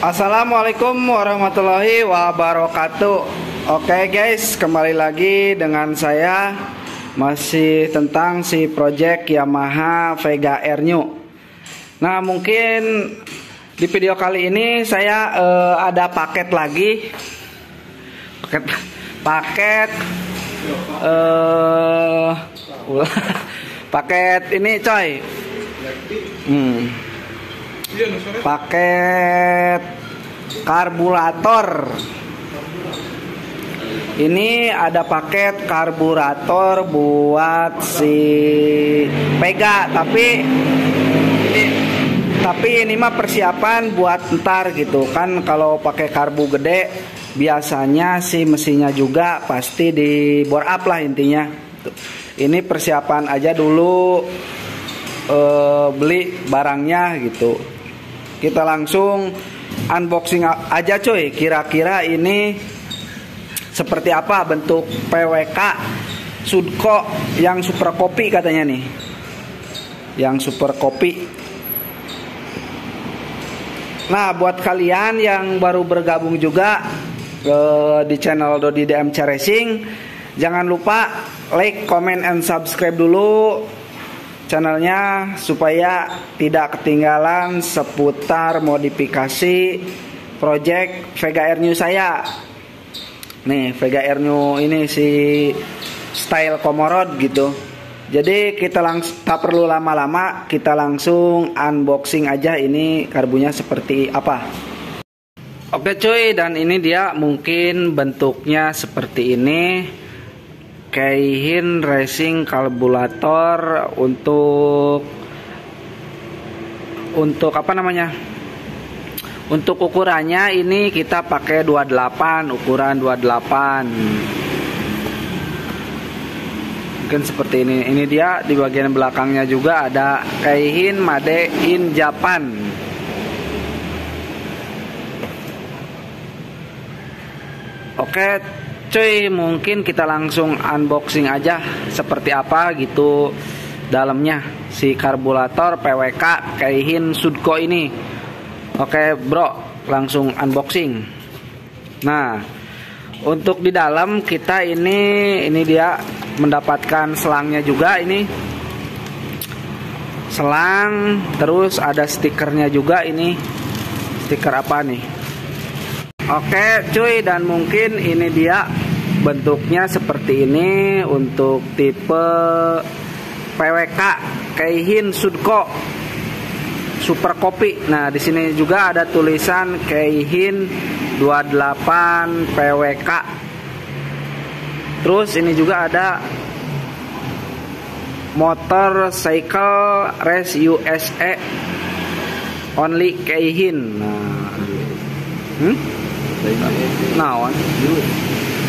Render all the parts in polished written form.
Assalamualaikum warahmatullahi wabarakatuh. Oke guys, kembali lagi dengan saya masih tentang si project Yamaha Vega Air New. Nah, mungkin di video kali ini saya ada paket lagi. Paket paket ini coy. Paket karburator. Ini ada paket karburator buat si Vega, tapi ini mah persiapan buat ntar gitu kan. Kalau pakai karbu gede biasanya si mesinnya juga pasti di bore up lah intinya. Ini persiapan aja dulu, beli barangnya gitu. Kita langsung unboxing aja coy. Kira-kira ini seperti apa bentuk PWK Sudco yang super kopi katanya nih. Yang super kopi. Nah, buat kalian yang baru bergabung juga di channel Dodi DMC Racing, jangan lupa like, comment, and subscribe dulu channelnya supaya tidak ketinggalan seputar modifikasi project Vega Air New saya. Nih, Vega Air New ini si style Komorod gitu. Jadi kita tak perlu lama-lama, kita langsung unboxing aja ini karbunya seperti apa. Oke cuy, dan ini dia mungkin bentuknya seperti ini. Keihin Racing karburator untuk apa namanya? Untuk ukurannya ini kita pakai 28, ukuran 28. Mungkin seperti ini. Ini dia di bagian belakangnya juga ada Keihin Made in Japan. Oke cuy, mungkin kita langsung unboxing aja seperti apa gitu dalamnya si karburator PWK Keihin Sudco ini. Oke bro, langsung unboxing. Nah, untuk di dalam kita ini dia mendapatkan selangnya juga ini. Selang, terus ada stikernya juga ini. Stiker apa nih? Oke cuy, dan mungkin ini dia bentuknya seperti ini untuk tipe PWK Keihin Sudco Super Kopi. Nah, di sini juga ada tulisan Keihin 28 PWK. Terus ini juga ada Motorcycle Race USA Only Keihin. Nah,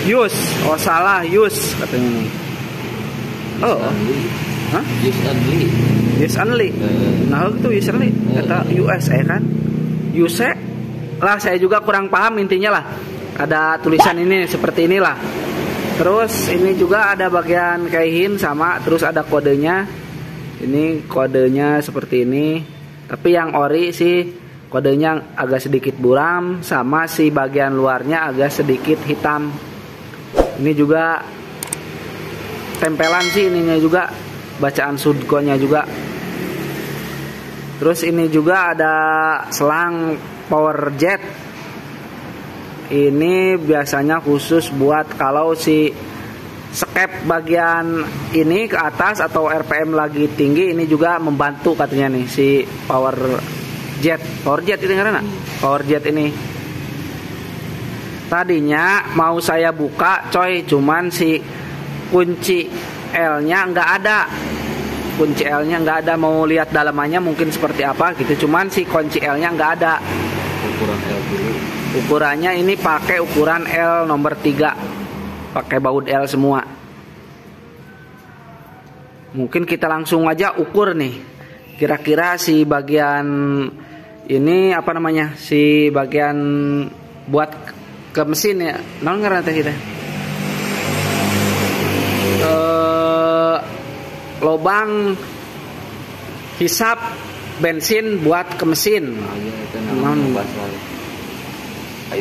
Yus, oh salah, Yus katanya nih. Oh, hah? Yus only. Nah itu Yus only. Kata USA kan? USA lah, saya juga kurang paham intinya lah. Ada tulisan ini seperti inilah. Terus ini juga ada bagian Keihin sama, terus ada kodenya. Ini kodenya seperti ini. Tapi yang ori sih kodenya agak sedikit buram, sama si bagian luarnya agak sedikit hitam. Ini juga tempelan sih ininya juga, bacaan Sudco-nya juga. Terus ini juga ada selang power jet. Ini biasanya khusus buat kalau si skep bagian ini ke atas atau RPM lagi tinggi, ini juga membantu katanya nih si power jet itu karena power jet ini. Tadinya mau saya buka coy, cuman si kunci L-nya nggak ada. Kunci L-nya nggak ada, mau lihat dalamannya mungkin seperti apa gitu. Cuman si kunci L-nya nggak ada. Ukuran L dulu. Ukurannya ini pakai ukuran L nomor 3. Pakai baut L semua. Mungkin kita langsung aja ukur nih. Kira-kira si bagian ini apa namanya? Si bagian buat ke mesin ya. Nol ngerti kita. Lobang hisap bensin buat ke mesin.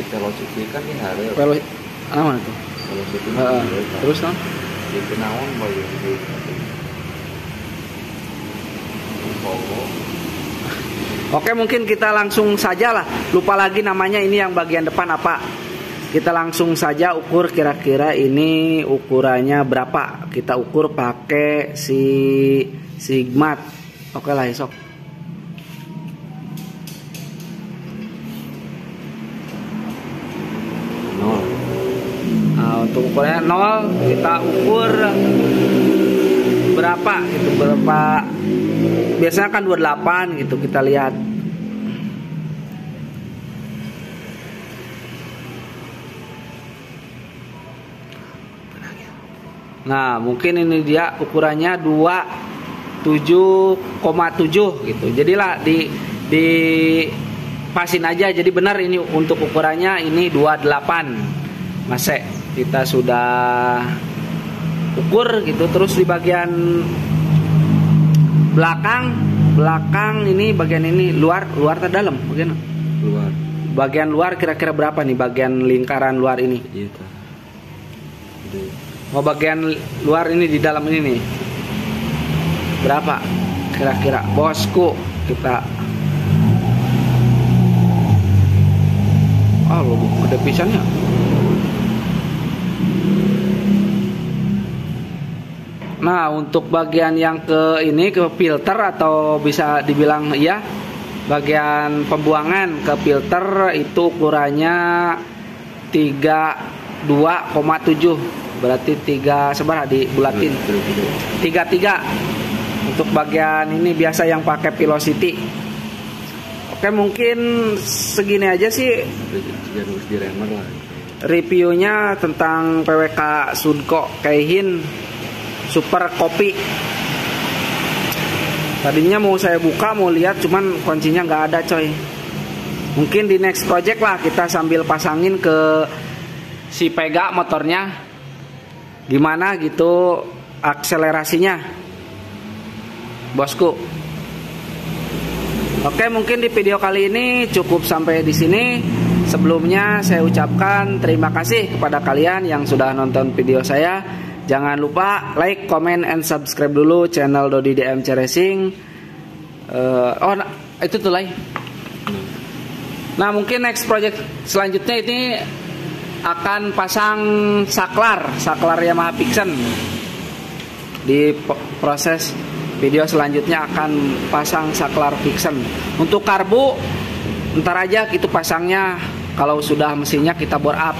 velocity kan ini harus mana tuh velocity terus kan itu naon bayu itu Oke, mungkin kita langsung saja lah. Lupa lagi namanya ini yang bagian depan apa. Kita langsung saja ukur kira-kira ini ukurannya berapa. Kita ukur pakai si Sigmat. Oke lah, esok. Nah, untuk ukurannya 0, kita ukur berapa gitu, berapa. Biasanya kan 28 gitu, kita lihat. Nah, mungkin ini dia ukurannya 27,7 gitu. Jadilah di pasin aja, jadi benar ini untuk ukurannya ini 28. Masih kita sudah ukur gitu. Terus di bagian belakang ini bagian ini luar atau dalam bagian luar. Bagian luar kira-kira berapa nih bagian lingkaran luar ini? Iya. Oh, bagian luar ini di dalam ini nih. Berapa kira-kira? Bosku, kita lu gede pisannya. Nah, untuk bagian yang ke ini ke filter atau bisa dibilang ya bagian pembuangan ke filter itu ukurannya 32,7. Berarti 3 seberapa dibulatin 33 untuk bagian ini biasa yang pakai velocity. Oke, mungkin segini aja sih reviewnya tentang PWK Sudco Keihin Super Kopi. Tadinya mau saya buka mau lihat cuman kuncinya nggak ada coy. Mungkin di next project lah kita sambil pasangin ke si Pega motornya gimana gitu akselerasinya bosku. Oke, mungkin di video kali ini cukup sampai di sini. Sebelumnya saya ucapkan terima kasih kepada kalian yang sudah nonton video saya. Jangan lupa like, comment, and subscribe dulu channel Dodi DMC Racing. Itu tuh like. Nah, mungkin next project selanjutnya ini akan pasang saklar Yamaha Pixen. Di proses video selanjutnya akan pasang saklar Pixen. Untuk karbu ntar aja gitu pasangnya, kalau sudah mesinnya kita bore up.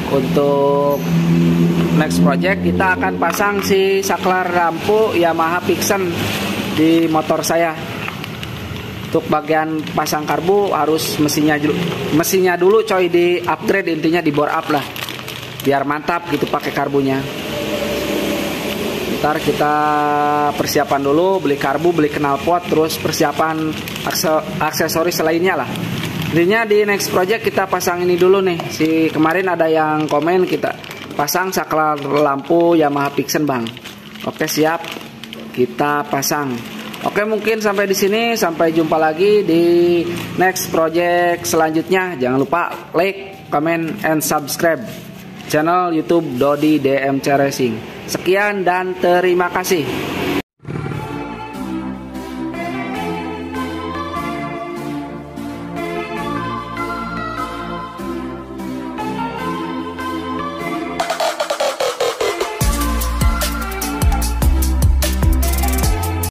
Untuk next project kita akan pasang si saklar lampu Yamaha Pixen di motor saya. Untuk bagian pasang karbu harus mesinnya dulu coy di upgrade, intinya di bore up lah biar mantap gitu pakai karbunya. Ntar kita persiapan dulu, beli karbu, beli knalpot, terus persiapan aksesoris lainnya lah. Intinya di next project kita pasang ini dulu nih. Si kemarin ada yang komen kita pasang saklar lampu Yamaha Pixen bang. Oke, siap, kita pasang. Oke, mungkin sampai di sini. Sampai jumpa lagi di next project selanjutnya. Jangan lupa like, comment, and subscribe channel YouTube Dodi DMC Racing. Sekian dan terima kasih.